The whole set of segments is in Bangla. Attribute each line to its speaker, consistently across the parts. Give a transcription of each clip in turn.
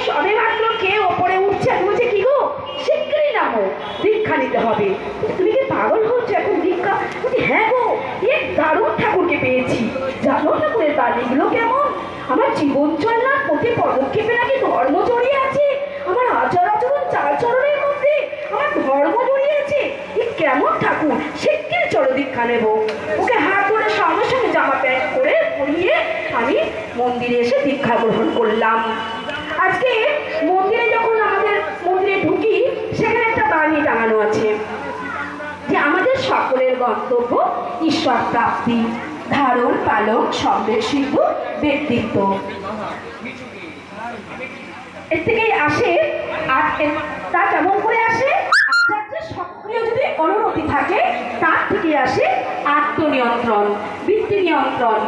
Speaker 1: সবে মাত্র কে ওপরে উঠছে, বলছে কি গো শিগগিরই নামো, দীক্ষা নিতে হবে। তুমি কি পাগল হচ্ছে এখন দীক্ষা? বলছি হ্যাঁ গো, এ দারুণ ঠাকুরকে পেয়েছি। জানো ঠাকুরের বাণীগুলো কেমন? আমার জীবন চলার প্রতি পদক্ষেপে নাকি ধর্ম জড়িয়ে আছে, আমার আচার আচরণ চাল চরণের মধ্যে আমার ধর্ম জড়িয়ে আছে। এ কেমন ঠাকুর, শিগগির চলো দীক্ষা নেব। ওকে হাত ধরে সঙ্গে সঙ্গে জামা প্যান্ট করে পরিয়ে আমি মন্দিরে এসে দীক্ষা গ্রহণ করলাম। আজকে মন্দিরে যখন আমাদের মন্দিরে ঢুকি, সেখানে একটা বাণী টাঙানো আছে যে আমাদের সকলের গন্তব্য ঈশ্বর প্রাপ্তি, ধারণ পালন সম্বেদ সিন্ধু ব্যক্তিত্ব। এর থেকেই আসে। আর তা কেমন করে আসে? আচার্যের সক্রিয় যদি অনুমতি থাকে, তার থেকে আসে আত্মনিয়ন্ত্রণ, বৃত্তি নিয়ন্ত্রণ,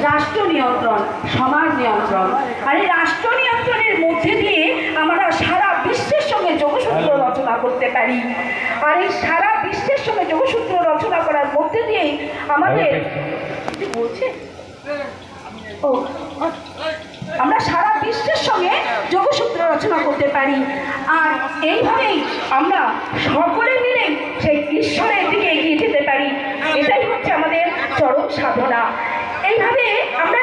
Speaker 1: রাষ্ট্র নিয়ন্ত্রণ, সমাজ নিয়ন্ত্রণ। আর এই রাষ্ট্র নিয়ন্ত্রণের মধ্যে দিয়ে আমরা সারা বিশ্বের সঙ্গে যোগসূত্র রচনা করতে পারি। আর এই সারা বিশ্বের সঙ্গে যোগসূত্র রচনা করার মধ্যে দিয়েই আমাদের বলছে আমরা সারা বিশ্বের সঙ্গে যোগসূত্র রচনা করতে পারি। আর এইভাবেই আমরা সকলে মিলে সেই ঈশ্বরের দিকে এগিয়ে যেতে পারি। এটাই হচ্ছে আমাদের চরম সাধনা। এইভাবে আমরা